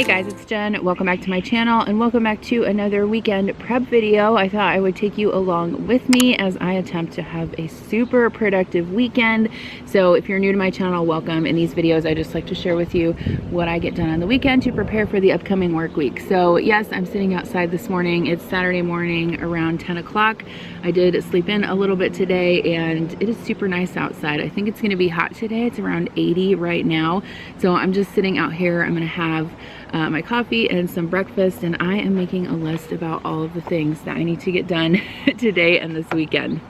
guys, it's Jen. Welcome back to my channel and welcome back to another weekend prep video. I thought I would take you along with me as I attempt to have a super productive weekend. So if you're new to my channel, welcome. In these videos, I just like to share with you what I get done on the weekend to prepare for the upcoming work week. So yes, I'm sitting outside this morning. It's Saturday morning around 10 o'clock. I did sleep in a little bit today and it is super nice outside. I think it's going to be hot today. It's around 80 right now. So I'm just sitting out here. I'm going to have my coffee and some breakfast, and I am making a list about all of the things that I need to get done today and this weekend.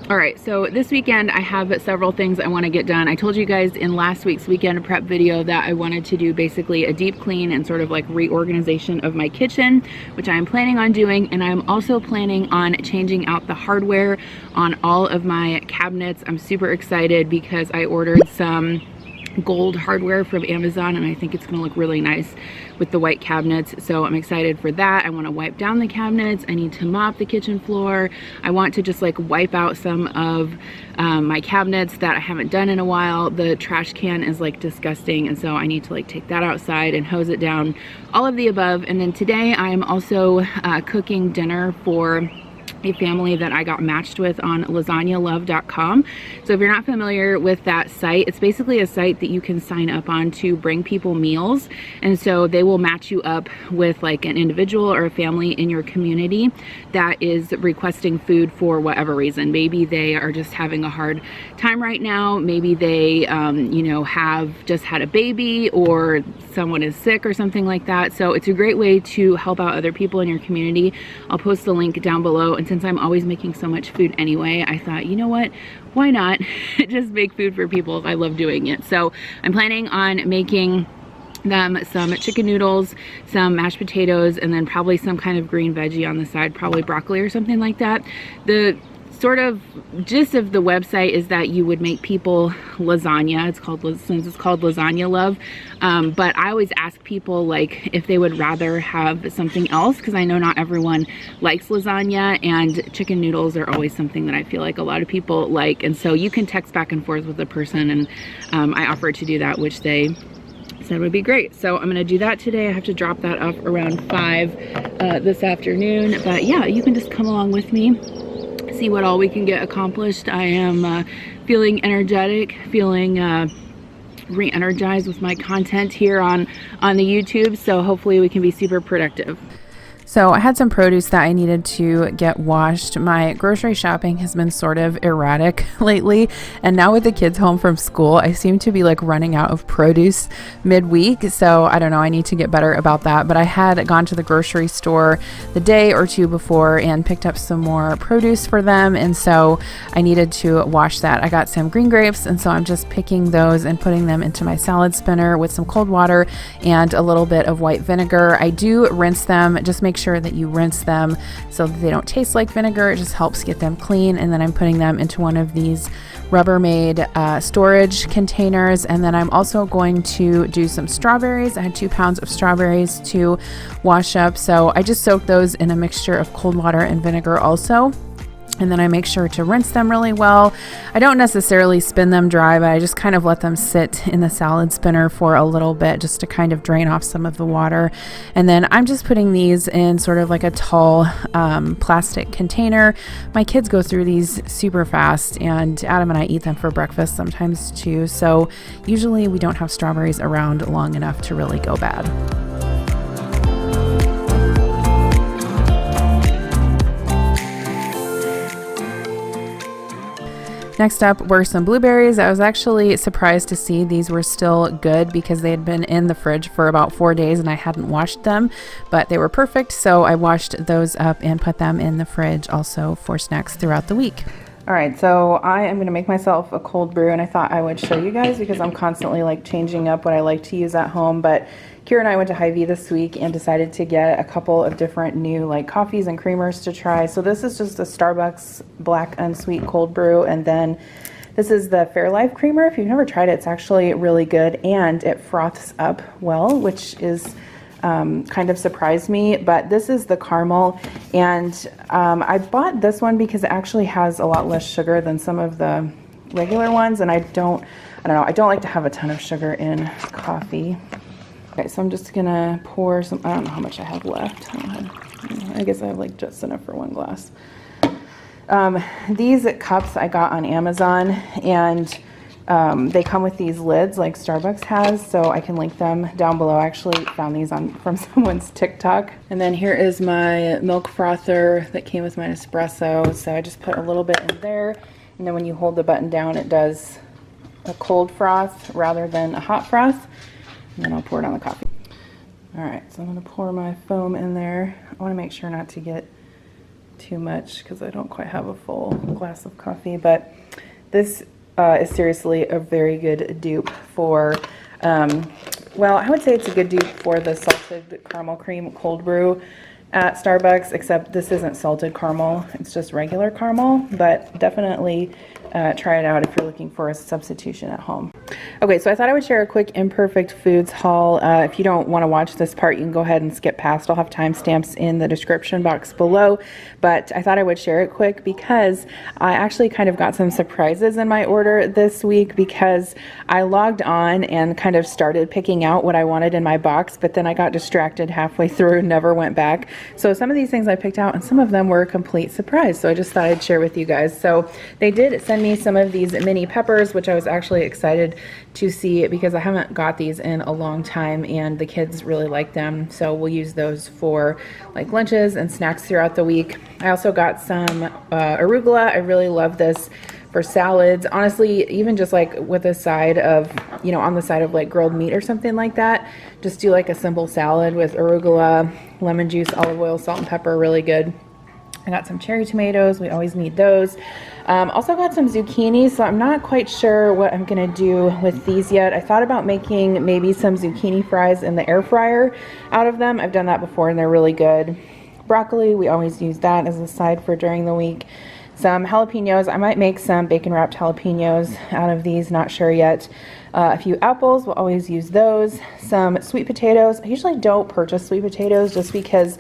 All right, so this weekend I have several things I want to get done. I told you guys in last week's weekend prep video that I wanted to do basically a deep clean and sort of like reorganization of my kitchen, which I am planning on doing, and I'm also planning on changing out the hardware on all of my cabinets. I'm super excited because I ordered some gold hardware from Amazon and I think it's going to look really nice with the white cabinets, so I'm excited for that. I want to wipe down the cabinets. I need to mop the kitchen floor. I want to just like wipe out some of my cabinets that I haven't done in a while. The trash can is like disgusting, and so I need to like take that outside and hose it down, all of the above. And then today I am also cooking dinner for a family that I got matched with on lasagnalove.com. So if you're not familiar with that site, it's basically a site that you can sign up on to bring people meals, and so they will match you up with like an individual or a family in your community that is requesting food for whatever reason. Maybe they are just having a hard time right now, maybe they you know, have just had a baby, or someone is sick or something like that. So it's a great way to help out other people in your community. I'll post the link down below, and since I'm always making so much food anyway, I thought, you know what, why not just make food for people? I love doing it. So I'm planning on making them some chicken noodles, some mashed potatoes, and then probably some kind of green veggie on the side, probably broccoli or something like that. The sort of gist of the website is that you would make people lasagna. It's called, since it's called Lasagna Love, but I always ask people like if they would rather have something else, because I know not everyone likes lasagna, and chicken noodles are always something that I feel like a lot of people like, and so you can text back and forth with the person, and I offered to do that, which they said would be great. So I'm going to do that today. I have to drop that off around 5 this afternoon, but yeah, you can just come along with me, see what all we can get accomplished. I am feeling energetic, feeling re-energized with my content here on the YouTube, so hopefully we can be super productive. So I had some produce that I needed to get washed. My grocery shopping has been sort of erratic lately, and now with the kids home from school, I seem to be like running out of produce midweek. So I don't know, I need to get better about that. But I had gone to the grocery store the day or two before and picked up some more produce for them, and so I needed to wash that. I got some green grapes, and so I'm just picking those and putting them into my salad spinner with some cold water and a little bit of white vinegar. I do rinse them, just make sure that you rinse them so that they don't taste like vinegar. It just helps get them clean. And then I'm putting them into one of these Rubbermaid storage containers, and then I'm also going to do some strawberries. I had 2 pounds of strawberries to wash up, so I just soaked those in a mixture of cold water and vinegar also. And then I make sure to rinse them really well. I don't necessarily spin them dry, but I just kind of let them sit in the salad spinner for a little bit just to kind of drain off some of the water. And then I'm just putting these in sort of like a tall plastic container. My kids go through these super fast, and Adam and I eat them for breakfast sometimes too. So usually we don't have strawberries around long enough to really go bad. Next up were some blueberries. I was actually surprised to see these were still good because they had been in the fridge for about 4 days and I hadn't washed them, but they were perfect. So I washed those up and put them in the fridge also for snacks throughout the week. All right, so I am going to make myself a cold brew, and I thought I would show you guys because I'm constantly like changing up what I like to use at home. But Kira and I went to Hy-Vee this week and decided to get a couple of different new like coffees and creamers to try. So this is just a Starbucks black unsweet cold brew, and then this is the Fairlife creamer. If you've never tried it, it's actually really good, and it froths up well, which is kind of surprised me. But this is the caramel, and I bought this one because it actually has a lot less sugar than some of the regular ones, and I don't know, I don't like to have a ton of sugar in coffee. Okay, so I'm just gonna pour some, I don't know how much I have left. I guess I have like just enough for one glass. These cups I got on Amazon, and they come with these lids like Starbucks has, so I can link them down below. I actually found these from someone's TikTok. And then here is my milk frother that came with my espresso. So I just put a little bit in there, and then when you hold the button down, it does a cold froth rather than a hot froth. And then I'll pour it on the coffee. All right, so I'm gonna pour my foam in there. I wanna make sure not to get too much because I don't quite have a full glass of coffee, but this is seriously a very good dupe for, well, I would say it's a good dupe for the salted caramel cream cold brew at Starbucks, except this isn't salted caramel, it's just regular caramel, but definitely try it out if you're looking for a substitution at home. Okay, so I thought I would share a quick Imperfect Foods haul. If you don't want to watch this part, you can go ahead and skip past. I'll have timestamps in the description box below, but I thought I would share it quick because I actually kind of got some surprises in my order this week, because I logged on and kind of started picking out what I wanted in my box, but then I got distracted halfway through and never went back. So some of these things I picked out, and some of them were a complete surprise, so I just thought I'd share with you guys. So they did send me some of these mini peppers, which I was actually excited to see because I haven't got these in a long time and the kids really like them, so we'll use those for like lunches and snacks throughout the week. I also got some arugula. I really love this for salads, honestly, even just like with a side of, you know, on the side of like grilled meat or something like that. Just do like a simple salad with arugula, lemon juice, olive oil, salt and pepper, really good. I got some cherry tomatoes, we always need those. Also got some zucchini, so I'm not quite sure what I'm gonna do with these yet. I thought about making maybe some zucchini fries in the air fryer out of them. I've done that before and they're really good. Broccoli, we always use that as a side for during the week. Some jalapenos, I might make some bacon wrapped jalapenos out of these, not sure yet. A few apples, we'll always use those. Some sweet potatoes. I usually don't purchase sweet potatoes just because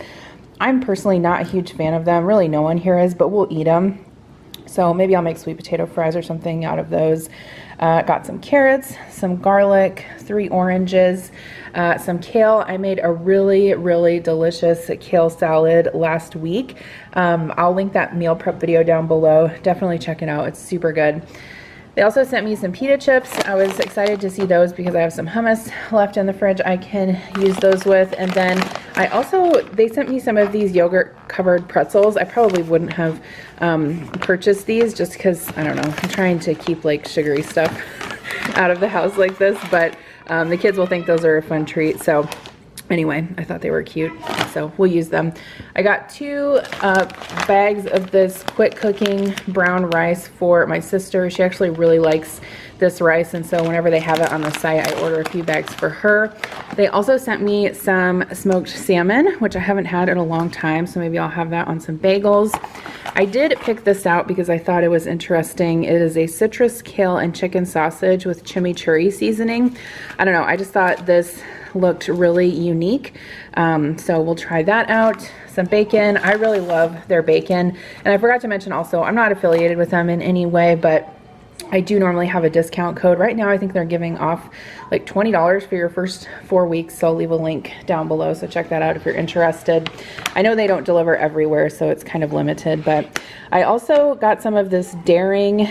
I'm personally not a huge fan of them. Really no one here is, but we'll eat them. So maybe I'll make sweet potato fries or something out of those. Got some carrots, some garlic, 3 oranges, some kale. I made a really delicious kale salad last week. I'll link that meal prep video down below. Definitely check it out. It's super good. They also sent me some pita chips. I was excited to see those because I have some hummus left in the fridge I can use those with. And then they sent me some of these yogurt covered pretzels. I probably wouldn't have purchased these just because, I don't know, I'm trying to keep like sugary stuff out of the house like this, but the kids will think those are a fun treat. So anyway, I thought they were cute, so we'll use them. I got 2 bags of this quick cooking brown rice for my sister. She actually really likes this rice, and so whenever they have it on the site, I order a few bags for her. They also sent me some smoked salmon, which I haven't had in a long time, so maybe I'll have that on some bagels. I did pick this out because I thought it was interesting. It is a citrus, kale, and chicken sausage with chimichurri seasoning. I don't know, I just thought this looked really unique, so we'll try that out. Some bacon. I really love their bacon, and I forgot to mention also, I'm not affiliated with them in any way, but I do normally have a discount code. Right now I think they're giving off like $20 for your first 4 weeks, so I'll leave a link down below, so check that out if you're interested. I know they don't deliver everywhere, so it's kind of limited, but I also got some of this Daring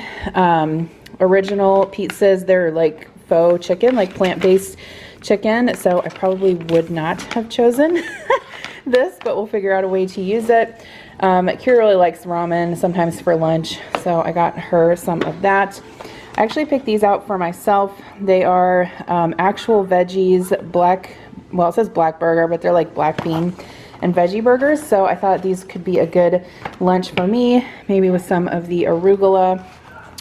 original pizzas. They're like faux chicken, like plant-based chicken, so I probably would not have chosen this, but we'll figure out a way to use it. Kira really likes ramen sometimes for lunch, so I got her some of that. I actually picked these out for myself. They are actual veggies, well, it says black burger, but they're like black bean and veggie burgers, so I thought these could be a good lunch for me, maybe with some of the arugula.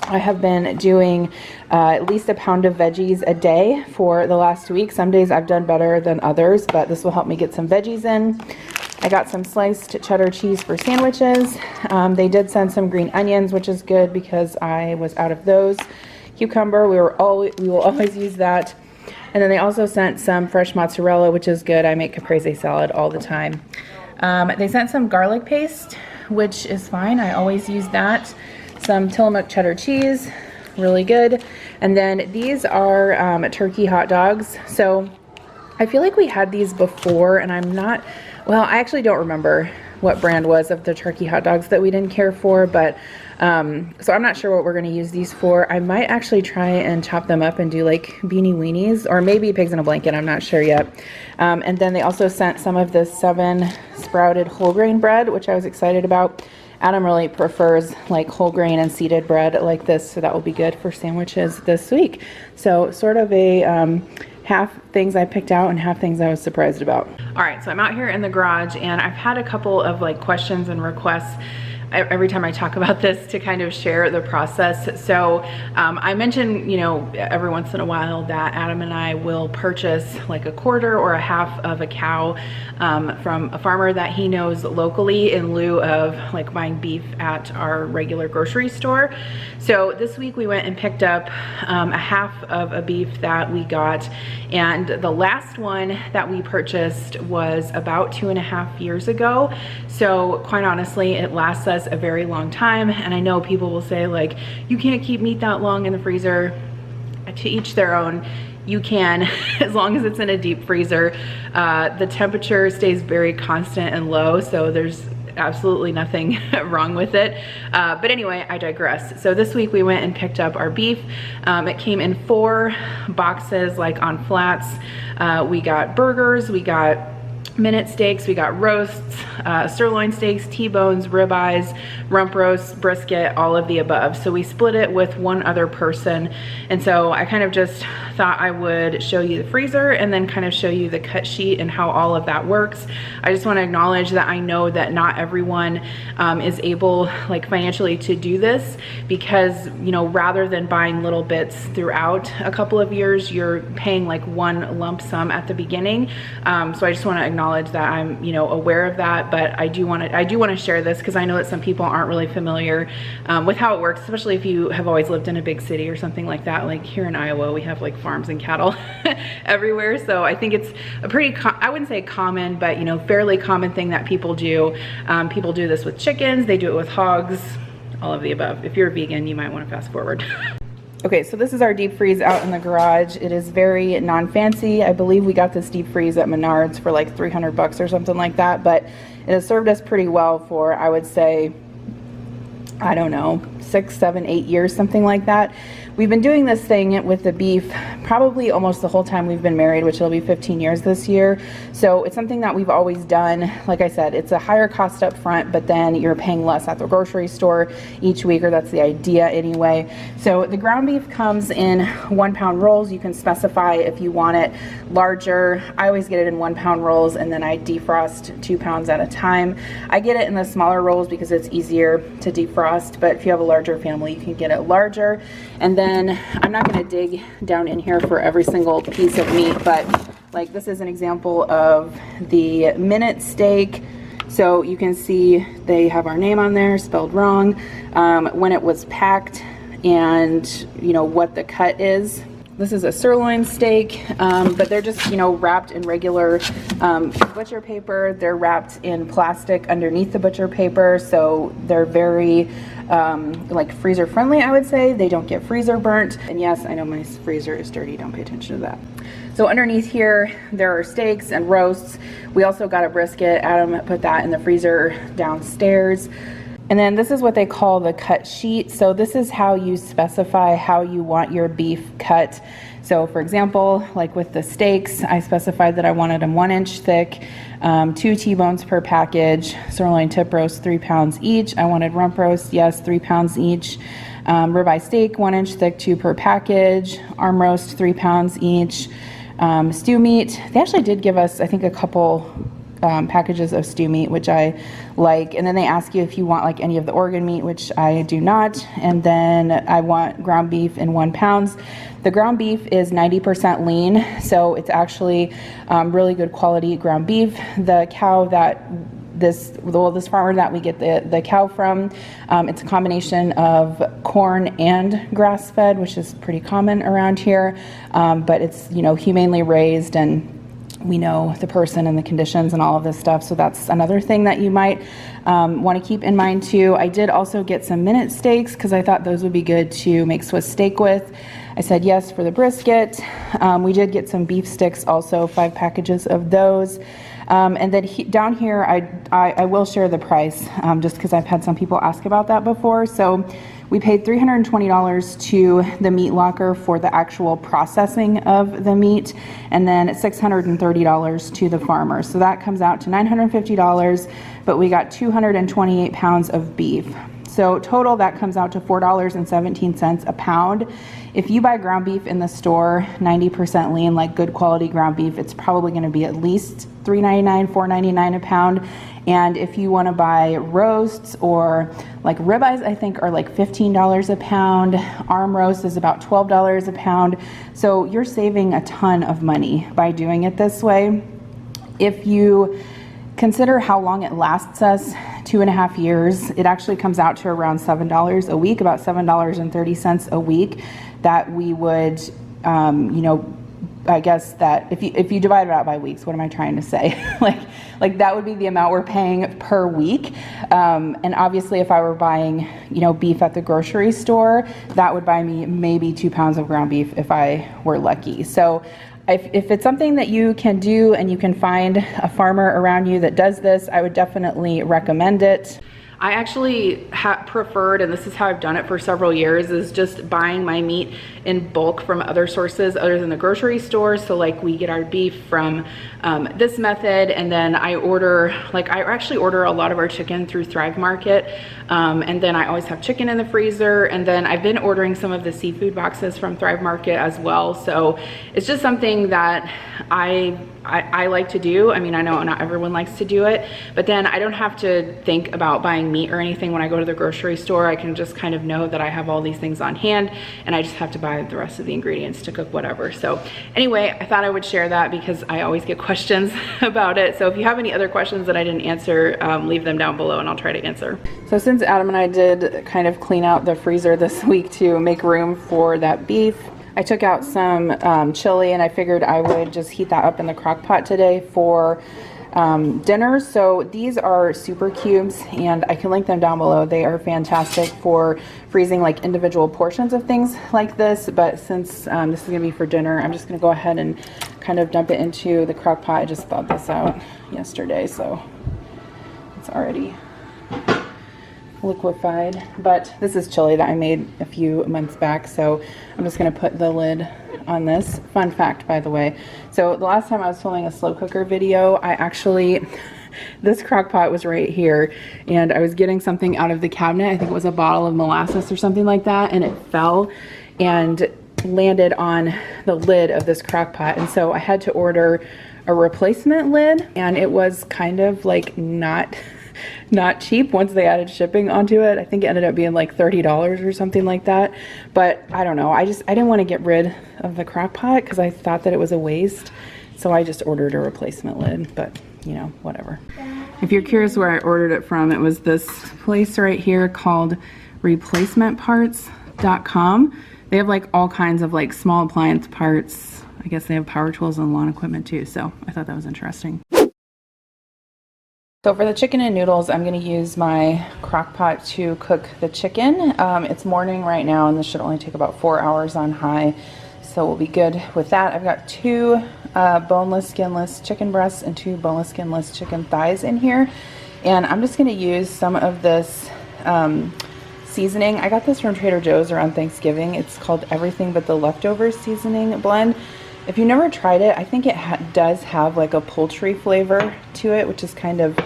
I have been doing at least a pound of veggies a day for the last week. Some days I've done better than others, but this will help me get some veggies in. I got some sliced cheddar cheese for sandwiches. They did send some green onions, which is good because I was out of those. Cucumber, we will always use that. And then they also sent some fresh mozzarella, which is good. I make caprese salad all the time. They sent some garlic paste, which is fine. I always use that. Some Tillamook cheddar cheese, really good. And then these are turkey hot dogs. So I feel like we had these before, and I'm not, well, I actually don't remember what brand was of the turkey hot dogs that we didn't care for, but so I'm not sure what we're going to use these for. I might actually try and chop them up and do like beanie weenies, or maybe pigs in a blanket. I'm not sure yet. And then they also sent some of the 7 sprouted whole grain bread, which I was excited about. Adam really prefers like whole grain and seeded bread like this, so that will be good for sandwiches this week. So sort of a half things I picked out and half things I was surprised about. All right, so I'm out here in the garage, and I've had a couple of like questions and requests every time I talk about this to kind of share the process. So I mentioned, you know, every once in a while that Adam and I will purchase like a quarter or a half of a cow from a farmer that he knows locally in lieu of like buying beef at our regular grocery store. So this week we went and picked up a half of a beef that we got, and the last one that we purchased was about 2.5 years ago. So quite honestly, it lasts us a very long time. And I know people will say like, you can't keep meat that long in the freezer. To each their own. You can, as long as it's in a deep freezer. The temperature stays very constant and low, so there's absolutely nothing wrong with it. But anyway, I digress. So this week we went and picked up our beef. It came in 4 boxes, like on flats. We got burgers, we got minute steaks, we got roasts, sirloin steaks, T-bones, ribeyes, rump roast, brisket, all of the above. So we split it with one other person. And so I kind of just thought I would show you the freezer and then kind of show you the cut sheet and how all of that works. I just want to acknowledge that I know that not everyone is able, like financially, to do this, because, you know, rather than buying little bits throughout a couple of years, you're paying like one lump sum at the beginning. So I just want to acknowledge that I'm, you know, aware of that, but I do want to share this because I know that some people aren't really familiar with how it works, especially if you have always lived in a big city or something like that. Like here in Iowa, we have like farms and cattle everywhere, so I think it's a pretty I wouldn't say common, but you know, fairly common thing that people do. People do this with chickens, they do it with hogs, all of the above. If you're a vegan, you might want to fast forward. Okay, so this is our deep freeze out in the garage. It is very non-fancy. I believe we got this deep freeze at Menards for like 300 bucks or something like that, but it has served us pretty well for, I would say, I don't know, 6, 7, 8 years, something like that. We've been doing this thing with the beef probably almost the whole time we've been married, which will be 15 years this year. So it's something that we've always done. Like I said, it's a higher cost up front, but then you're paying less at the grocery store each week, or that's the idea anyway. So the ground beef comes in 1 pound rolls. You can specify if you want it larger. I always get it in 1 pound rolls, and then I defrost 2 pounds at a time. I get it in the smaller rolls because it's easier to defrost, but if you have a larger family, you can get it larger. And then I'm not going to dig down in here for every single piece of meat, but like this is an example of the minute steak. So you can see they have our name on there spelled wrong, when it was packed, and you know what the cut is. This is a sirloin steak, but they're just, you know, wrapped in regular butcher paper. They're wrapped in plastic underneath the butcher paper, so they're very like freezer friendly, I would say. They don't get freezer burnt. And yes, I know my freezer is dirty, don't pay attention to that. So underneath here, there are steaks and roasts. We also got a brisket. Adam put that in the freezer downstairs. And then this is what they call the cut sheet. So this is how you specify how you want your beef cut. So for example, like with the steaks, I specified that I wanted them 1 inch thick, 2 T-bones per package, sirloin tip roast 3 pounds each. I wanted rump roast, yes, 3 pounds each. Ribeye steak 1 inch thick, 2 per package. Arm roast 3 pounds each. Stew meat, they actually did give us, I think, a couple packages of stew meat, which I like. And then they ask you if you want like any of the organ meat, which I do not. And then I want ground beef in 1 pound. The ground beef is 90% lean, so it's actually really good quality ground beef. The cow that this farmer that we get the cow from, it's a combination of corn and grass-fed, which is pretty common around here, but it's, you know, humanely raised, and we know the person and the conditions and all of this stuff. So that's another thing that you might want to keep in mind too. I did also get some minute steaks because I thought those would be good to make Swiss steak with. I said yes for the brisket. We did get some beef sticks also, 5 packages of those. And then down here, I will share the price just because I've had some people ask about that before. So we paid $320 to the meat locker for the actual processing of the meat, and then $630 to the farmer. So that comes out to $950, but we got 228 pounds of beef. So total, that comes out to $4.17 a pound. If you buy ground beef in the store, 90% lean, like good quality ground beef, it's probably going to be at least $3.99, $4.99 a pound. And if you want to buy roasts or like ribeyes, I think are like $15 a pound. Arm roast is about $12 a pound. So you're saving a ton of money by doing it this way. If you consider how long it lasts us, 2.5 years, it actually comes out to around $7 a week, about $7.30 a week that we would, you know, I guess that if you divide it out by weeks, what am I trying to say? like that would be the amount we're paying per week. And obviously if I were buying, you know, beef at the grocery store, that would buy me maybe 2 pounds of ground beef if I were lucky. So if it's something that you can do and you can find a farmer around you that does this, I would definitely recommend it. I actually preferred, and this is how I've done it for several years, is just buying my meat in bulk from other sources other than the grocery store. So like we get our beef from this method, and then I order, like I actually order a lot of our chicken through Thrive Market, and then I always have chicken in the freezer, and then I've been ordering some of the seafood boxes from Thrive Market as well. So it's just something that I like to do. I mean, I know not everyone likes to do it, but then I don't have to think about buying meat or anything when I go to the grocery store. I can just kind of know that I have all these things on hand, and I just have to buy the rest of the ingredients to cook whatever. So anyway, I thought I would share that because I always get questions about it. So if you have any other questions that I didn't answer, leave them down below and I'll try to answer. So since Adam and I did kind of clean out the freezer this week to make room for that beef, I took out some chili, and I figured I would just heat that up in the crock pot today for dinner. So these are super cubes, and I can link them down below. They are fantastic for freezing like individual portions of things like this, but since this is gonna be for dinner, I'm just gonna go ahead and kind of dump it into the crock pot. I just thawed this out yesterday, so it's already liquefied, but this is chili that I made a few months back, so I'm just going to put the lid on this. Fun fact, by the way, so the last time I was filming a slow cooker video, I actually, this crock pot was right here, and I was getting something out of the cabinet. I think it was a bottle of molasses or something like that, and it fell and landed on the lid of this crock pot, and so I had to order a replacement lid, and it was kind of like not cheap once they added shipping onto it. I think it ended up being like $30 or something like that. But I don't know. I didn't want to get rid of the crock pot because I thought that it was a waste. So I just ordered a replacement lid, but you know, whatever. If you're curious where I ordered it from, it was this place right here called replacementparts.com. They have like all kinds of like small appliance parts. I guess they have power tools and lawn equipment too. So I thought that was interesting. So for the chicken and noodles, I'm going to use my crock pot to cook the chicken. It's morning right now, and this should only take about 4 hours on high, so we'll be good with that. I've got 2 boneless, skinless chicken breasts and 2 boneless, skinless chicken thighs in here, and I'm just going to use some of this seasoning. I got this from Trader Joe's around Thanksgiving. It's called Everything But the Leftovers seasoning blend. If you've never tried it, I think it does have like a poultry flavor to it, which is kind of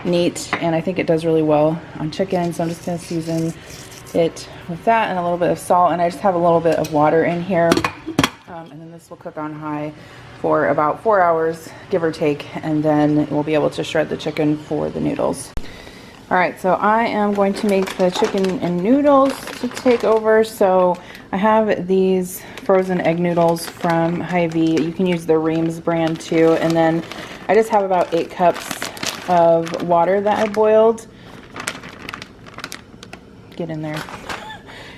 neat, and I think it does really well on chicken. So I'm just going to season it with that and a little bit of salt, and I just have a little bit of water in here, and then this will cook on high for about 4 hours, give or take, and then we'll be able to shred the chicken for the noodles. Alright, so I am going to make the chicken and noodles to take over. So I have these frozen egg noodles from Hy-Vee. You can use the Reams brand too. And then I just have about 8 cups of water that I boiled. Get in there.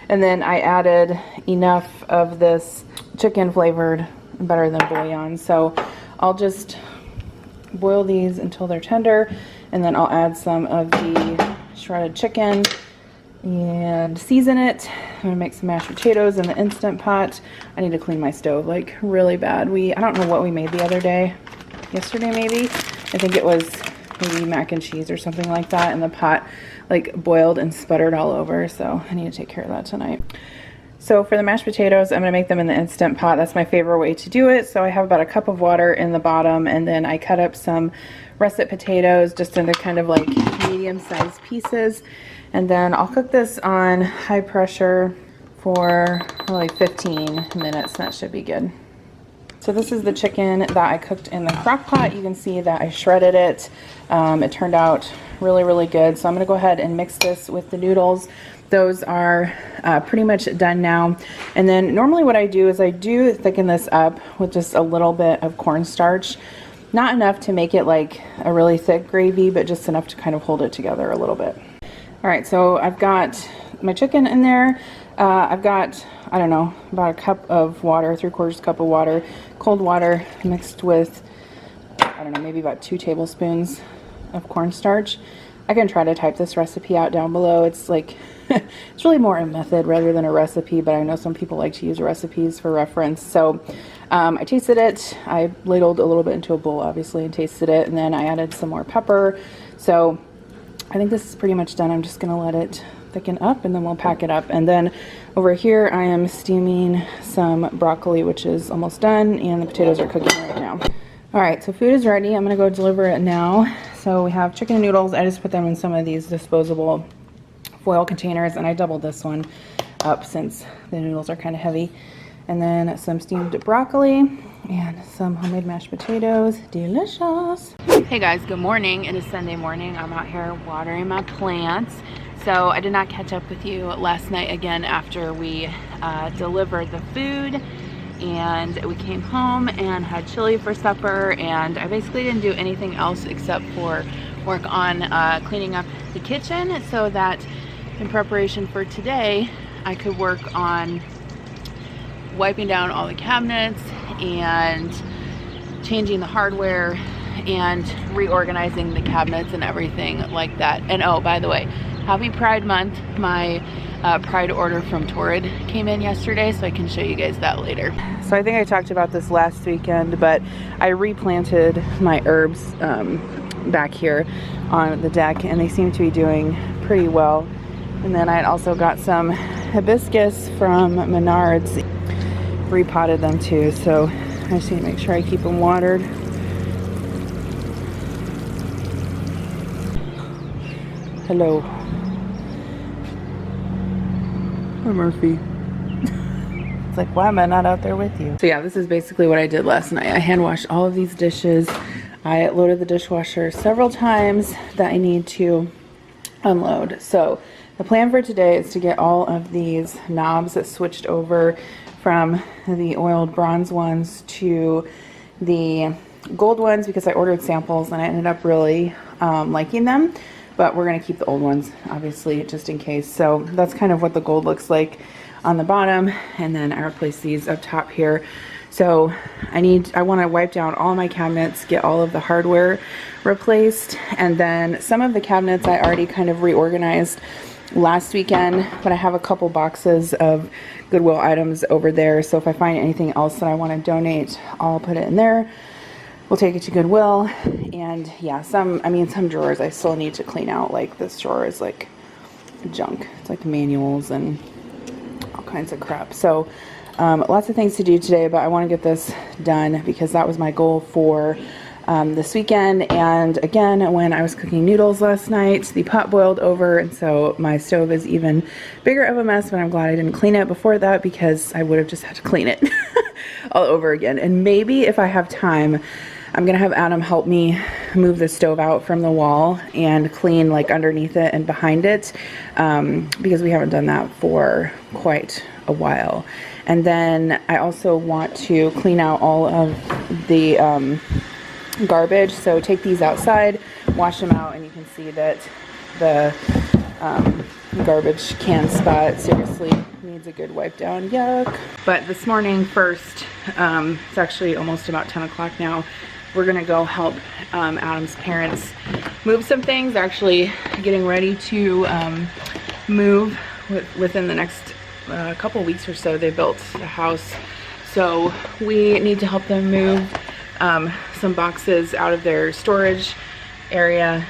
And then I added enough of this chicken flavored better than bouillon. So I'll just boil these until they're tender, and then I'll add some of the shredded chicken and season it. I'm gonna make some mashed potatoes in the Instant Pot. I need to clean my stove like really bad. I don't know what we made the other day. Yesterday maybe. I think it was maybe mac and cheese or something like that, and the pot like boiled and sputtered all over, so I need to take care of that tonight. So for the mashed potatoes, I'm gonna make them in the Instant Pot. That's my favorite way to do it. So I have about a cup of water in the bottom, and then I cut up some russet potatoes just into kind of like medium-sized pieces. And then I'll cook this on high pressure for like 15 minutes. That should be good. So this is the chicken that I cooked in the crock pot. You can see that I shredded it. It turned out really, really good. So I'm gonna go ahead and mix this with the noodles. Those are pretty much done now. And then normally what I do is I do thicken this up with just a little bit of cornstarch. Not enough to make it like a really thick gravy, but just enough to kind of hold it together a little bit. All right, so I've got my chicken in there. I've got, I don't know, about a cup of water, 3/4 cup of water, cold water mixed with, I don't know, maybe about 2 tablespoons of cornstarch. I can try to type this recipe out down below. It's like, it's really more a method rather than a recipe, but I know some people like to use recipes for reference. So I tasted it. I ladled a little bit into a bowl, obviously, and tasted it, and then I added some more pepper. So I think this is pretty much done. I'm just gonna let it thicken up, and then we'll pack it up. And then over here I am steaming some broccoli, which is almost done, and the potatoes are cooking right now. All right, so food is ready. I'm gonna go deliver it now. So we have chicken and noodles. I just put them in some of these disposable foil containers, and I doubled this one up since the noodles are kind of heavy. And then some steamed broccoli and some homemade mashed potatoes. Delicious. Hey guys, good morning. It is Sunday morning. I'm out here watering my plants. So I did not catch up with you last night again after we delivered the food, and we came home and had chili for supper, and I basically didn't do anything else except for work on cleaning up the kitchen so that in preparation for today I could work on wiping down all the cabinets and changing the hardware and reorganizing the cabinets and everything like that. And oh, by the way, happy Pride Month. My Pride order from Torrid came in yesterday, so I can show you guys that later. So I think I talked about this last weekend, but I replanted my herbs back here on the deck, and they seem to be doing pretty well. And then I also got some hibiscus from Menards. Repotted them too, so I just need to make sure I keep them watered. Hello. Hi, Murphy. It's like, why am I not out there with you? So yeah, this is basically what I did last night. I hand washed all of these dishes. I loaded the dishwasher several times that I need to unload. So the plan for today is to get all of these knobs that switched over from the oiled bronze ones to the gold ones, because I ordered samples and I ended up really liking them, but we're gonna keep the old ones obviously just in case. So that's kind of what the gold looks like on the bottom, and then I replaced these up top here. So I want to wipe down all my cabinets, get all of the hardware replaced, and then some of the cabinets I already kind of reorganized last weekend, but I have a couple boxes of Goodwill items over there, so if I find anything else that I want to donate, I'll put it in there. We'll take it to Goodwill. And yeah, some drawers I still need to clean out. Like this drawer is like junk. It's like manuals and all kinds of crap. So lots of things to do today, but I want to get this done because that was my goal for this weekend. And again, when I was cooking noodles last night, the pot boiled over, and so my stove is even bigger of a mess, but I'm glad I didn't clean it before that, because I would have just had to clean it all over again. And maybe if I have time, I'm gonna have Adam help me move the stove out from the wall and clean like underneath it and behind it, because we haven't done that for quite a while. And then I also want to clean out all of the garbage. So take these outside, wash them out, and you can see that the garbage can spot seriously needs a good wipe down. Yuck. But this morning first, it's actually almost about 10 o'clock now, we're gonna go help Adam's parents move some things. They're actually getting ready to move within the next couple weeks or so. They built a house, so we need to help them move some boxes out of their storage area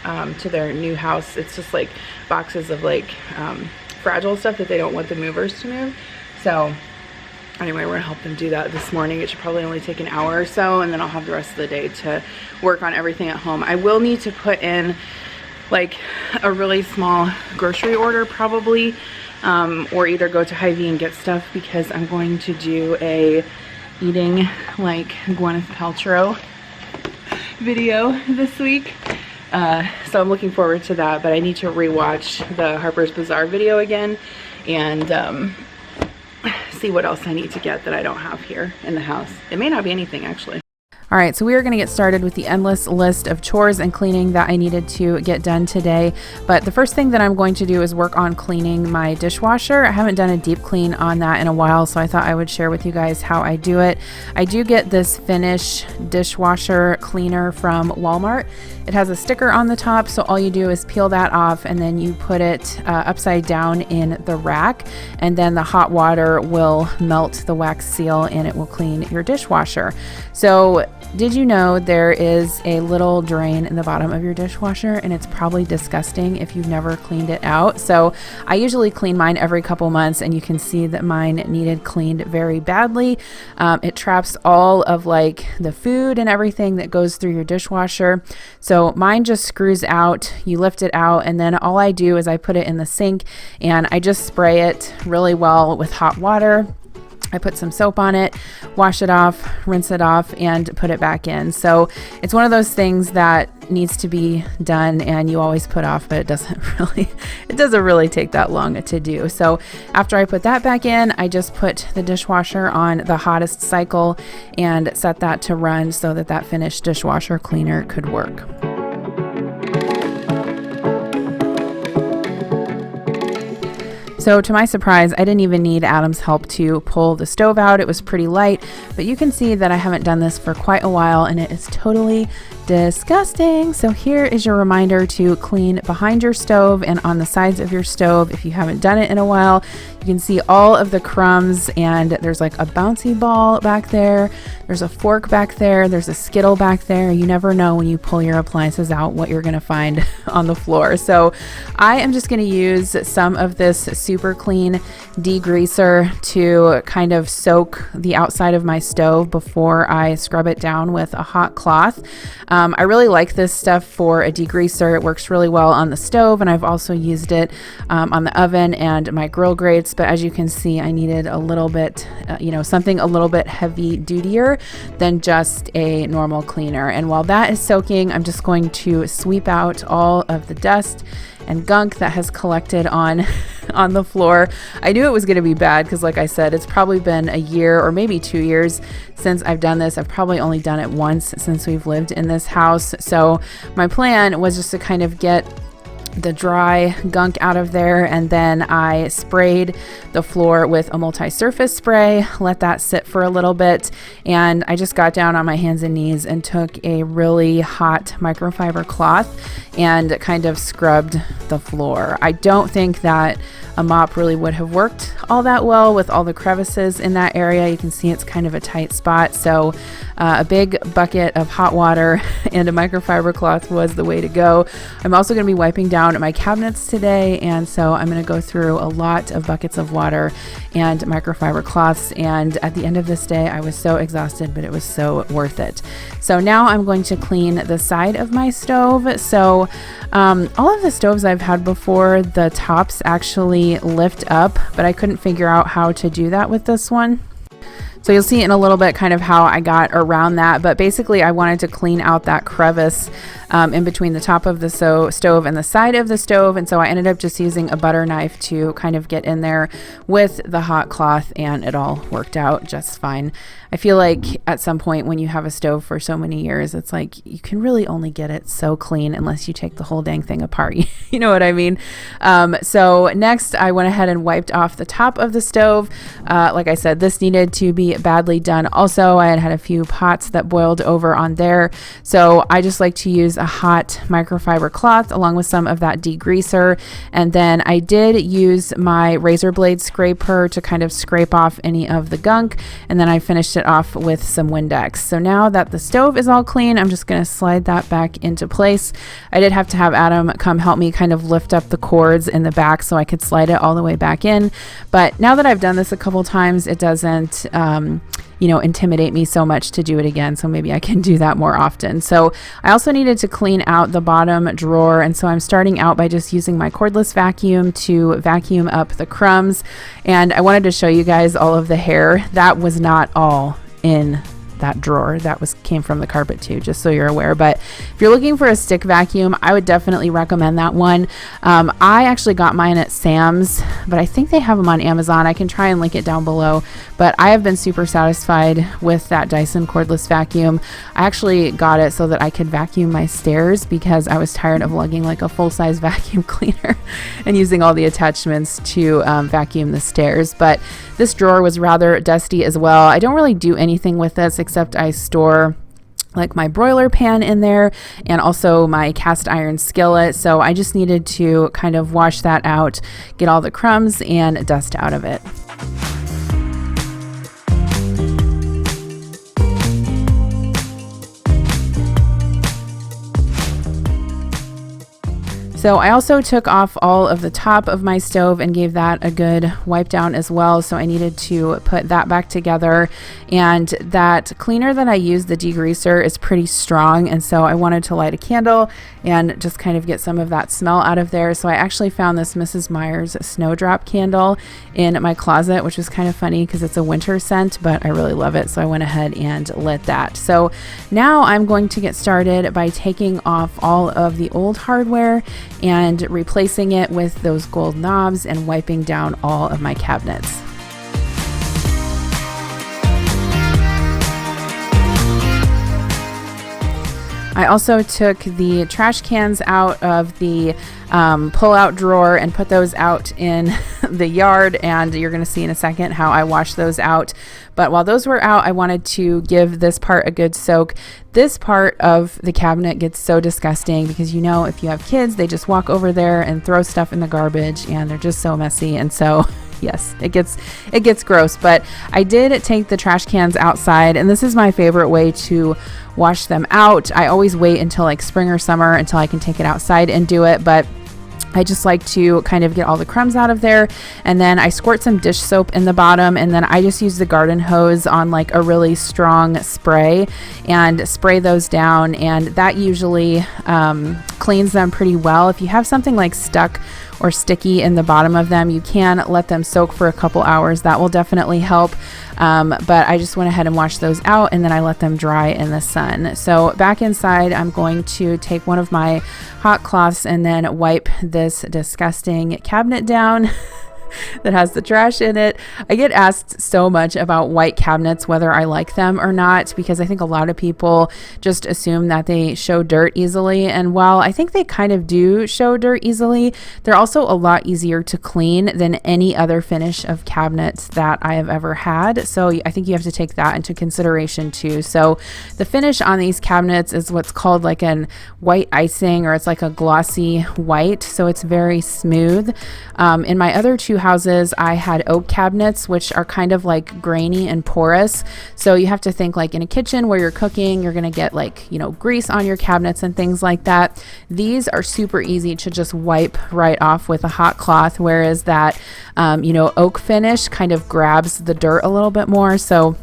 to their new house. It's just like boxes of like fragile stuff that they don't want the movers to move. So anyway, we're gonna help them do that this morning. It should probably only take an hour or so, and then I'll have the rest of the day to work on everything at home. I will need to put in like a really small grocery order probably, or either go to Hy-Vee and get stuff, because I'm going to do a eating like Gwyneth Paltrow video this week. So I'm looking forward to that, but I need to rewatch the Harper's Bazaar video again and see what else I need to get that I don't have here in the house. It may not be anything actually. All right, so we are going to get started with the endless list of chores and cleaning that I needed to get done today. But the first thing that I'm going to do is work on cleaning my dishwasher. I haven't done a deep clean on that in a while, so I thought I would share with you guys how I do it. I do get this Finish dishwasher cleaner from Walmart. It has a sticker on the top, so all you do is peel that off and then you put it upside down in the rack, and then the hot water will melt the wax seal and it will clean your dishwasher. So did you know there is a little drain in the bottom of your dishwasher, and it's probably disgusting if you've never cleaned it out? So I usually clean mine every couple months, and you can see that mine needed cleaned very badly. It traps all of like the food and everything that goes through your dishwasher. So mine just screws out, you lift it out, and then all I do is I put it in the sink and I just spray it really well with hot water. I put some soap on it, wash it off, rinse it off, and put it back in. So it's one of those things that needs to be done and you always put off, but it doesn't really take that long to do. So after I put that back in, I just put the dishwasher on the hottest cycle and set that to run so that that Finish dishwasher cleaner could work. So to my surprise, I didn't even need Adam's help to pull the stove out. It was pretty light, but you can see that I haven't done this for quite a while and it is totally disgusting. So here is your reminder to clean behind your stove and on the sides of your stove. If you haven't done it in a while, you can see all of the crumbs, and there's like a bouncy ball back there. There's a fork back there. There's a Skittle back there. You never know when you pull your appliances out what you're going to find on the floor. So I am just going to use some of this super clean degreaser to kind of soak the outside of my stove before I scrub it down with a hot cloth. I really like this stuff for a degreaser. It works really well on the stove, and I've also used it on the oven and my grill grates. But as you can see, I needed a little bit, something a little bit heavy dutier than just a normal cleaner. And while that is soaking, I'm just going to sweep out all of the dust and gunk that has collected on the floor. I knew it was going to be bad because, like I said, it's probably been a year or maybe 2 years since I've done this. I've probably only done it once since we've lived in this house. So my plan was just to kind of get the dry gunk out of there, and then I sprayed the floor with a multi-surface spray, let that sit for a little bit, and I just got down on my hands and knees and took a really hot microfiber cloth and kind of scrubbed the floor. I don't think that a mop really would have worked all that well with all the crevices in that area. You can see it's kind of a tight spot, so a big bucket of hot water and a microfiber cloth was the way to go. I'm also going to be wiping down my cabinets today, and so I'm going to go through a lot of buckets of water and microfiber cloths, and at the end of this day I was so exhausted, but it was so worth it. So now I'm going to clean the side of my stove. So all of the stoves I've had before, the tops actually lift up, but I couldn't figure out how to do that with this one. So you'll see in a little bit kind of how I got around that, but basically I wanted to clean out that crevice in between the top of the stove and the side of the stove, and so I ended up just using a butter knife to kind of get in there with the hot cloth, and it all worked out just fine. I feel like at some point when you have a stove for so many years, it's like you can really only get it so clean unless you take the whole dang thing apart. You know what I mean? So next I went ahead and wiped off the top of the stove. Like I said, this needed to be badly done. Also, I had a few pots that boiled over on there. So I just like to use a hot microfiber cloth along with some of that degreaser. And then I did use my razor blade scraper to kind of scrape off any of the gunk. And then I finished it off with some Windex. So now that the stove is all clean, I'm just going to slide that back into place. I did have to have Adam come help me kind of lift up the cords in the back so I could slide it all the way back in. But now that I've done this a couple times, it doesn't intimidate me so much to do it again. So maybe I can do that more often. So I also needed to clean out the bottom drawer. And so I'm starting out by just using my cordless vacuum to vacuum up the crumbs. And I wanted to show you guys all of the hair. That was not all in that drawer. That came from the carpet too, just so you're aware. But if you're looking for a stick vacuum, I would definitely recommend that one. I actually got mine at Sam's, but I think they have them on Amazon. I can try and link it down below. But I have been super satisfied with that Dyson cordless vacuum. I actually got it so that I could vacuum my stairs because I was tired of lugging like a full-size vacuum cleaner and using all the attachments to vacuum the stairs. But this drawer was rather dusty as well. I don't really do anything with this except I store like my broiler pan in there and also my cast iron skillet. So I just needed to kind of wash that out, get all the crumbs and dust out of it. So I also took off all of the top of my stove and gave that a good wipe down as well. So I needed to put that back together, and that cleaner that I used, the degreaser, is pretty strong. And so I wanted to light a candle and just kind of get some of that smell out of there. So I actually found this Mrs. Meyer's Snowdrop candle in my closet, which was kind of funny because it's a winter scent, but I really love it. So I went ahead and lit that. So now I'm going to get started by taking off all of the old hardware and replacing it with those gold knobs and wiping down all of my cabinets. I also took the trash cans out of the pull-out drawer and put those out in the yard, and you're going to see in a second how I washed those out. But while those were out, I wanted to give this part a good soak. This part of the cabinet gets so disgusting because, you know, if you have kids, they just walk over there and throw stuff in the garbage, and they're just so messy. And so yes, it gets gross. But I did take the trash cans outside, and this is my favorite way to wash them out. I always wait until like spring or summer until I can take it outside and do it, but I just like to kind of get all the crumbs out of there, and then I squirt some dish soap in the bottom, and then I just use the garden hose on like a really strong spray and spray those down, and that usually cleans them pretty well. If you have something like stuck or sticky in the bottom of them, you can let them soak for a couple hours. That will definitely help. But I just went ahead and washed those out, and then I let them dry in the sun. So back inside, I'm going to take one of my hot cloths and then wipe this disgusting cabinet down that has the trash in it. I get asked so much about white cabinets, whether I like them or not, because I think a lot of people just assume that they show dirt easily. And while I think they kind of do show dirt easily, they're also a lot easier to clean than any other finish of cabinets that I have ever had. So I think you have to take that into consideration too. So the finish on these cabinets is what's called like an white icing, or it's like a glossy white. So it's very smooth. In my other two houses, I had oak cabinets, which are kind of like grainy and porous. So you have to think like in a kitchen where you're cooking, you're going to get like, you know, grease on your cabinets and things like that. These are super easy to just wipe right off with a hot cloth, whereas that, oak finish kind of grabs the dirt a little bit more. So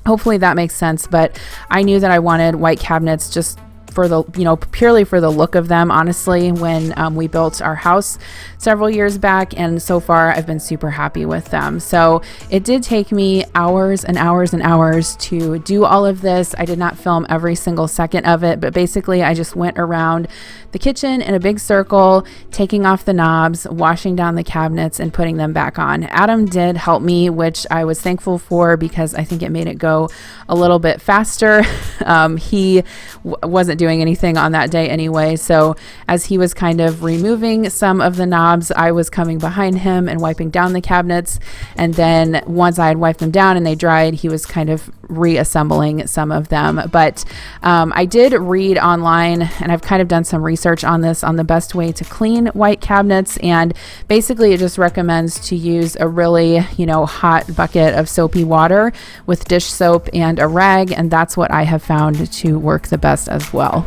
hopefully that makes sense. But I knew that I wanted white cabinets just for the, purely for the look of them, honestly, when we built our house several years back. And so far I've been super happy with them. So it did take me hours and hours and hours to do all of this. I did not film every single second of it, but basically I just went around the kitchen in a big circle, taking off the knobs, washing down the cabinets, and putting them back on. Adam did help me, which I was thankful for because I think it made it go a little bit faster. He wasn't doing anything on that day anyway. So as he was kind of removing some of the knobs, I was coming behind him and wiping down the cabinets. And then once I had wiped them down and they dried, he was kind of reassembling some of them. But I did read online, and I've kind of done some research on this, on the best way to clean white cabinets. And basically it just recommends to use a really, hot bucket of soapy water with dish soap and a rag. And that's what I have found to work the best as well.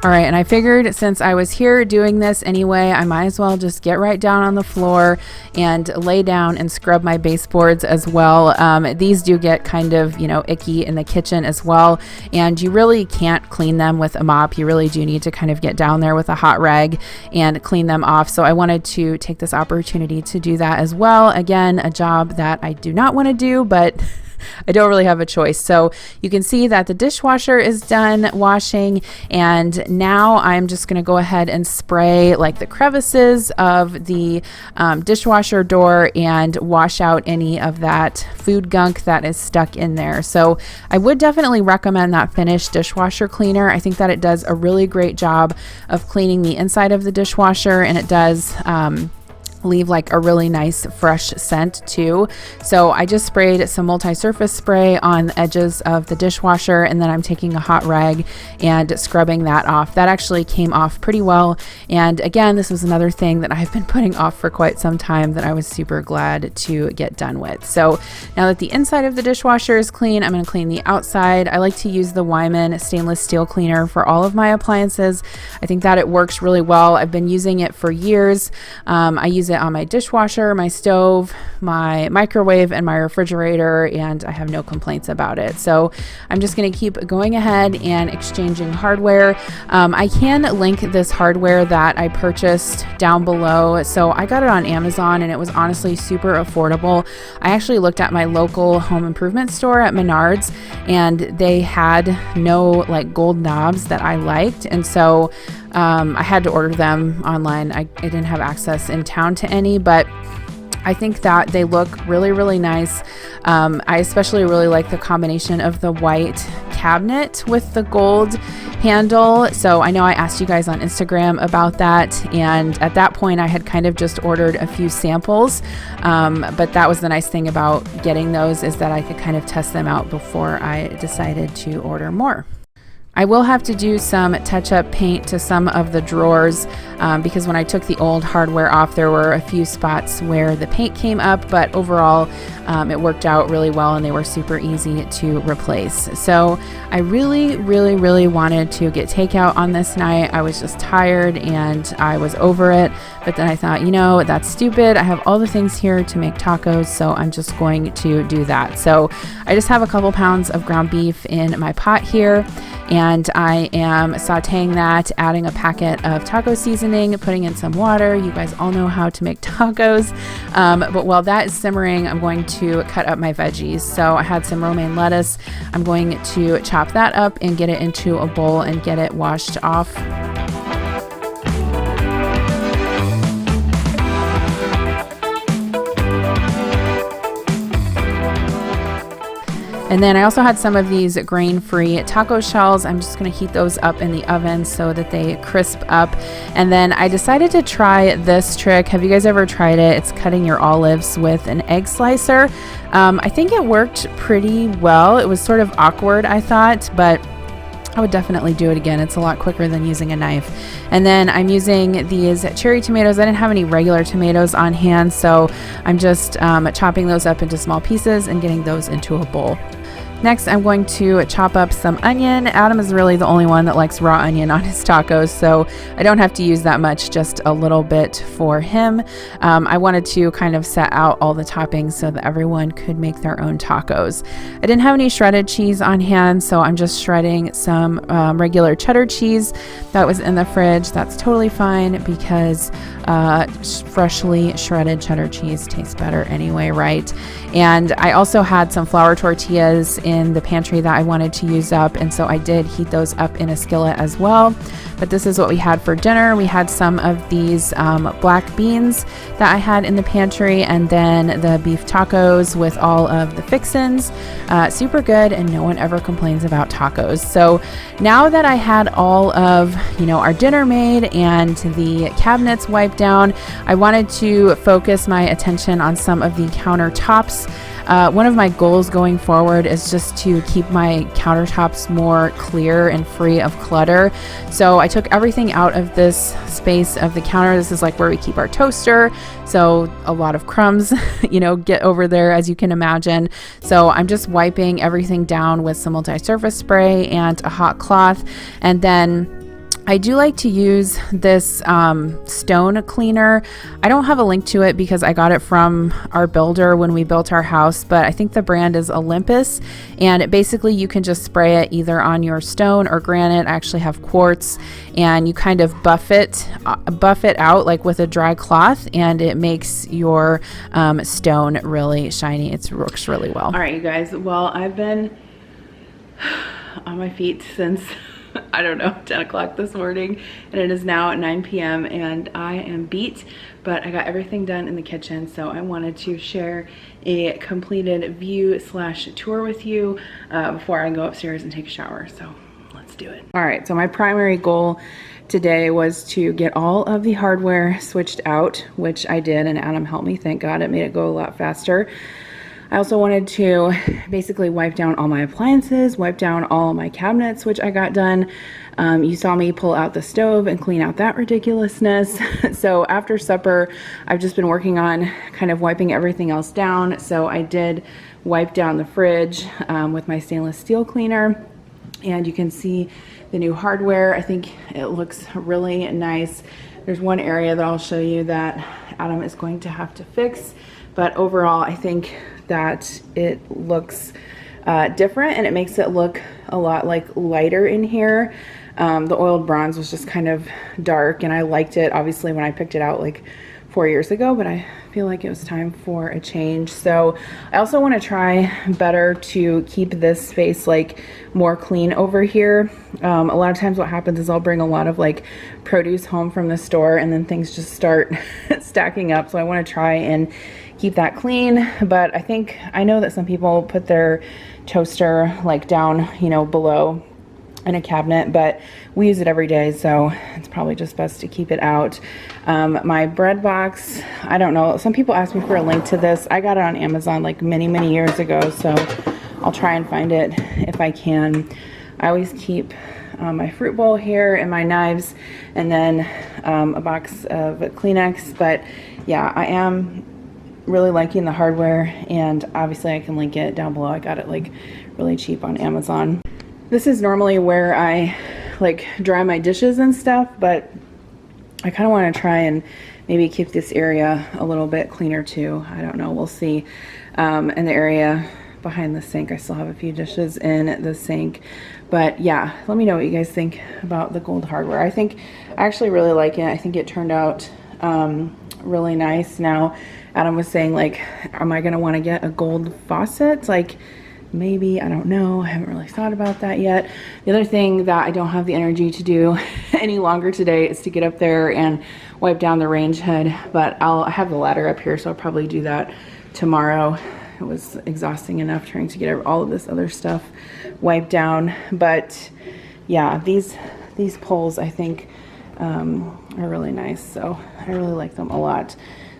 All right, and I figured since I was here doing this anyway, I might as well just get right down on the floor and lay down and scrub my baseboards as well. These do get kind of, icky in the kitchen as well, and you really can't clean them with a mop. You really do need to kind of get down there with a hot rag and clean them off. So I wanted to take this opportunity to do that as well. Again, a job that I do not want to do, but I don't really have a choice. So you can see that the dishwasher is done washing, and now I'm just going to go ahead and spray like the crevices of the dishwasher door and wash out any of that food gunk that is stuck in there. So I would definitely recommend that Finish dishwasher cleaner. I think that it does a really great job of cleaning the inside of the dishwasher, and it does leave like a really nice fresh scent too. So I just sprayed some multi-surface spray on the edges of the dishwasher, and then I'm taking a hot rag and scrubbing that off. That actually came off pretty well. And again, this was another thing that I've been putting off for quite some time that I was super glad to get done with. So now that the inside of the dishwasher is clean, I'm going to clean the outside. I like to use the Wyman stainless steel cleaner for all of my appliances. I think that it works really well. I've been using it for years. I use it on my dishwasher, my stove, my microwave, and my refrigerator, and I have no complaints about it. So I'm just going to keep going ahead and exchanging hardware. I can link this hardware that I purchased down below. So I got it on Amazon, and it was honestly super affordable. I actually looked at my local home improvement store at Menards, and they had no like gold knobs that I liked, and so I had to order them online. I didn't have access in town to any, but I think that they look really, really nice. I especially really like the combination of the white cabinet with the gold handle. So I know I asked you guys on Instagram about that, and at that point I had kind of just ordered a few samples, but that was the nice thing about getting those, is that I could kind of test them out before I decided to order more. I will have to do some touch-up paint to some of the drawers because when I took the old hardware off, there were a few spots where the paint came up, but overall it worked out really well, and they were super easy to replace. So I really, really, really wanted to get takeout on this night. I was just tired and I was over it, but then I thought, that's stupid. I have all the things here to make tacos, so I'm just going to do that. So I just have a couple pounds of ground beef in my pot here, and I am sauteing that, adding a packet of taco seasoning, putting in some water. You guys all know how to make tacos. But while that is simmering, I'm going to cut up my veggies. So I had some romaine lettuce. I'm going to chop that up and get it into a bowl and get it washed off. And then I also had some of these grain-free taco shells. I'm just going to heat those up in the oven so that they crisp up. And then I decided to try this trick. Have you guys ever tried it? It's cutting your olives with an egg slicer. I think it worked pretty well. It was sort of awkward, I thought, but I would definitely do it again. It's a lot quicker than using a knife. And then I'm using these cherry tomatoes. I didn't have any regular tomatoes on hand, so I'm just chopping those up into small pieces and getting those into a bowl. Next, I'm going to chop up some onion. Adam is really the only one that likes raw onion on his tacos, so I don't have to use that much, just a little bit for him. I wanted to kind of set out all the toppings so that everyone could make their own tacos. I didn't have any shredded cheese on hand, so I'm just shredding some regular cheddar cheese that was in the fridge. That's totally fine because freshly shredded cheddar cheese tastes better anyway, right? And I also had some flour tortillas in the pantry that I wanted to use up, and so I did heat those up in a skillet as well. But this is what we had for dinner. We had some of these black beans that I had in the pantry, and then the beef tacos with all of the fixins. Super good, and no one ever complains about tacos. So now that I had all of, our dinner made and the cabinets wiped down, I wanted to focus my attention on some of the countertops. One of my goals going forward is just to keep my countertops more clear and free of clutter. So I took everything out of this space of the counter. This is like where we keep our toaster. So a lot of crumbs, get over there, as you can imagine. So I'm just wiping everything down with some multi-surface spray and a hot cloth. And then I do like to use this stone cleaner. I don't have a link to it because I got it from our builder when we built our house, but I think the brand is Olympus, and basically you can just spray it either on your stone or granite. I actually have quartz, and you kind of buff it out like with a dry cloth, and it makes your stone really shiny. It works really well. All right, you guys. Well, I've been on my feet since I don't know, 10 o'clock this morning, and it is now 9 p.m. and I am beat, but I got everything done in the kitchen, so I wanted to share a completed view / tour with you before I go upstairs and take a shower. So let's do it. All right, so my primary goal today was to get all of the hardware switched out, which I did, and Adam helped me. Thank God, it made it go a lot faster. I also wanted to basically wipe down all my appliances, wipe down all my cabinets, which I got done. You saw me pull out the stove and clean out that ridiculousness. So after supper, I've just been working on kind of wiping everything else down. So I did wipe down the fridge with my stainless steel cleaner, and you can see the new hardware. I think it looks really nice. There's one area that I'll show you that Adam is going to have to fix, but overall I think that it looks different, and it makes it look a lot like lighter in here. The oiled bronze was just kind of dark, and I liked it obviously when I picked it out like 4 years ago, but I feel like it was time for a change. So I also want to try better to keep this space like more clean over here. A lot of times what happens is I'll bring a lot of like produce home from the store, and then things just start stacking up. So I want to try and keep that clean. But I know that some people put their toaster like down, below in a cabinet, but we use it every day, so it's probably just best to keep it out. My bread box, I don't know, some people ask me for a link to this. I got it on Amazon like many years ago, so I'll try and find it if I can. I always keep my fruit bowl here and my knives, and then a box of Kleenex. But yeah, I am really liking the hardware, and obviously I can link it down below. I got it like really cheap on Amazon. This is normally where I like dry my dishes and stuff, but I kind of want to try and maybe keep this area a little bit cleaner too. I don't know, we'll see. And the area behind the sink, I still have a few dishes in the sink. But yeah, let me know what you guys think about the gold hardware. I actually really like it. I think it turned out really nice. Now, Adam was saying like, am I gonna want to get a gold faucet? Like, maybe, I don't know. I haven't really thought about that yet. The other thing that I don't have the energy to do any longer today is to get up there and wipe down the range hood, but I have the ladder up here, so I'll probably do that tomorrow. It was exhausting enough trying to get all of this other stuff wiped down. But yeah, these poles I think are really nice, so I really like them a lot.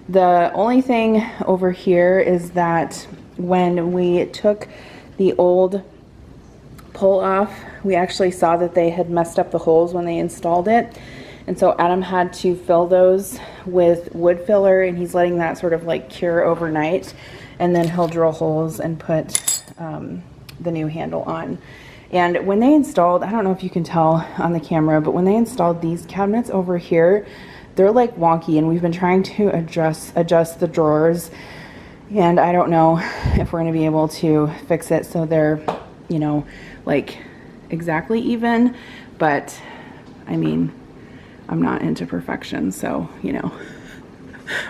The only thing over here is that when we took the old pole off, we actually saw that they had messed up the holes when they installed it. And so Adam had to fill those with wood filler, and he's letting that sort of like cure overnight. And then he'll drill holes and put the new handle on. And when they installed, I don't know if you can tell on the camera, but when they installed these cabinets over here, they're like wonky, and we've been trying to adjust the drawers, and I don't know if we're going to be able to fix it so they're, like exactly even. But I mean, I'm not into perfection, so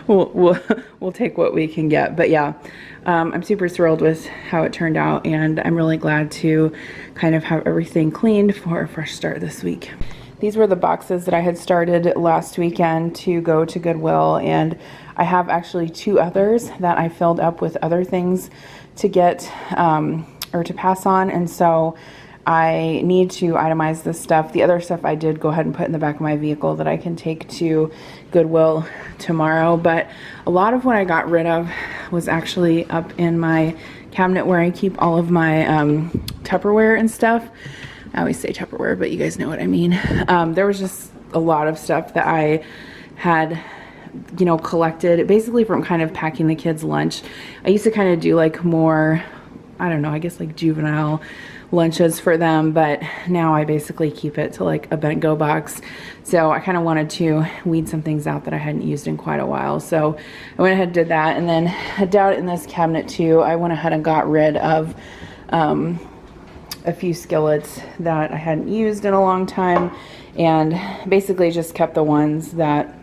we'll take what we can get. But yeah, I'm super thrilled with how it turned out, and I'm really glad to kind of have everything cleaned for a fresh start this week. These were the boxes that I had started last weekend to go to Goodwill, and I have actually 2 others that I filled up with other things to get or to pass on, and so I need to itemize this stuff. The other stuff I did go ahead and put in the back of my vehicle that I can take to Goodwill tomorrow, but a lot of what I got rid of was actually up in my cabinet where I keep all of my Tupperware and stuff. I always say Tupperware, but you guys know what I mean. There was just a lot of stuff that I had, you know, collected basically from kind of packing the kids' lunch. I used to kind of do like more, I don't know, I guess like juvenile lunches for them, but now I basically keep it to like a bent-go box. So I kind of wanted to weed some things out that I hadn't used in quite a while. So I went ahead and did that. And then down in this cabinet too, I went ahead and got rid of a few skillets that I hadn't used in a long time, and basically just kept the ones that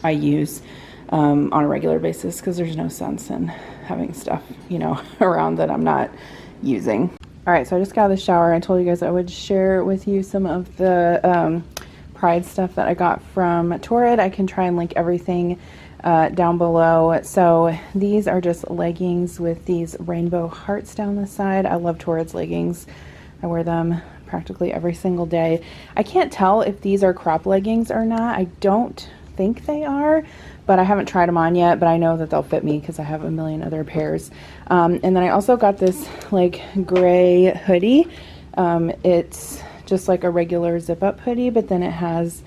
I use on a regular basis, because there's no sense in having stuff, you know, around that I'm not using. All right, so I just got out of the shower. I told you guys I would share with you some of the Pride stuff that I got from Torrid. I can try and link everything down below. So these are just leggings with these rainbow hearts down the side. I love Torrid's leggings. I wear them practically every single day. I can't tell if these are crop leggings or not. I don't think they are, but I haven't tried them on yet, but I know that they'll fit me because I have a million other pairs. And then I also got this like gray hoodie. It's just like a regular zip up hoodie, but then it has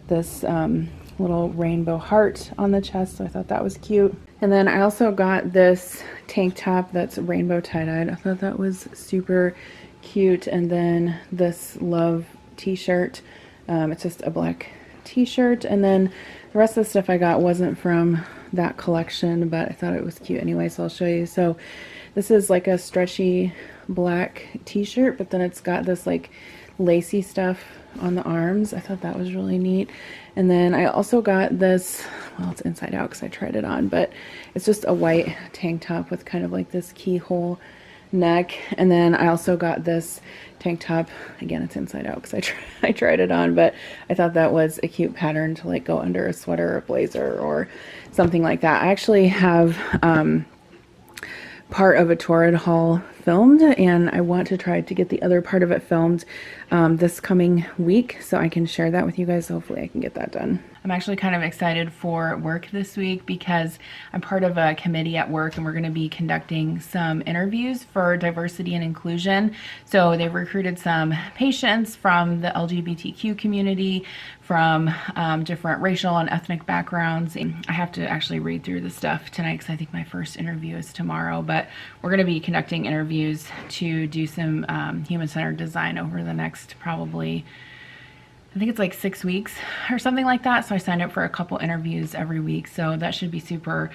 this little rainbow heart on the chest, so I thought that was cute. And then I also got this tank top that's rainbow tie-dyed. I thought that was super cute. And then this love t-shirt. It's just a black t-shirt, and then the rest of the stuff I got wasn't from that collection, but I thought it was cute anyway, so I'll show you. So this is like a stretchy black t-shirt, but then it's got this like lacy stuff on the arms. I thought that was really neat. And then I also got this, well, it's inside out because I tried it on, but it's just a white tank top with kind of like this keyhole neck. And then I also got this tank top, again it's inside out because I tried it on, but I thought that was a cute pattern to like go under a sweater or a blazer or something like that. I actually have part of a Torrid haul filmed, and I want to try to get the other part of it filmed this coming week, so I can share that with you guys. Hopefully I can get that done. I'm actually kind of excited for work this week because I'm part of a committee at work, and we're going to be conducting some interviews for diversity and inclusion. So they've recruited some patients from the LGBTQ community, from different racial and ethnic backgrounds. I have to actually read through the stuff tonight because I think my first interview is tomorrow, but we're going to be conducting interviews to do some human-centered design over the next probably, I think it's like 6 weeks or something like that. So I signed up for a couple interviews every week. So that should be super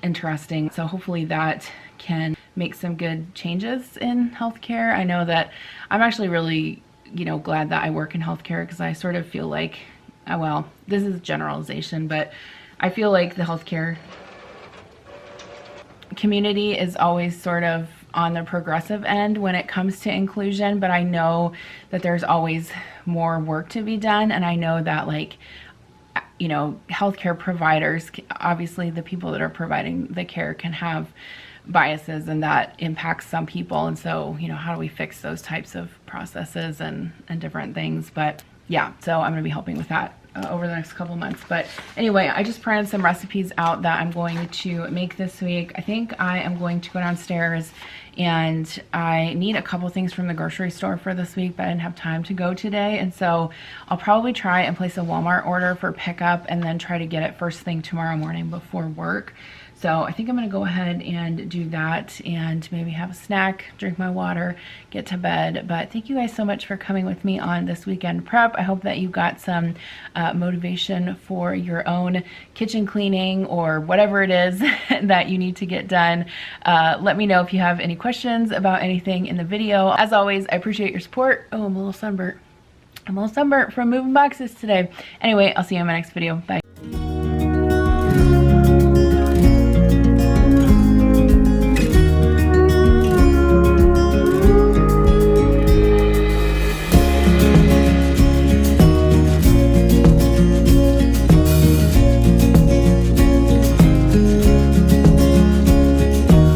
interesting. So hopefully that can make some good changes in healthcare. I know that I'm actually really, you know, glad that I work in healthcare, because I sort of feel like, well, this is generalization, but I feel like the healthcare community is always sort of on the progressive end when it comes to inclusion, but I know that there's always more work to be done. And I know that, like, you know, healthcare providers, obviously the people that are providing the care can have biases, and that impacts some people. And so, you know, how do we fix those types of processes and different things? But yeah, so I'm going to be helping with that over the next couple months. But anyway, I just printed some recipes out that I'm going to make this week. I think I am going to go downstairs, and I need a couple things from the grocery store for this week, but I didn't have time to go today. And so I'll probably try and place a Walmart order for pickup, and then try to get it first thing tomorrow morning before work. So I think I'm going to go ahead and do that, and maybe have a snack, drink my water, get to bed. But thank you guys so much for coming with me on this weekend prep. I hope that you got some motivation for your own kitchen cleaning or whatever it is that you need to get done. Let me know if you have any questions about anything in the video. As always, I appreciate your support. Oh, I'm a little sunburnt. I'm a little sunburnt from moving boxes today. Anyway, I'll see you in my next video. Bye.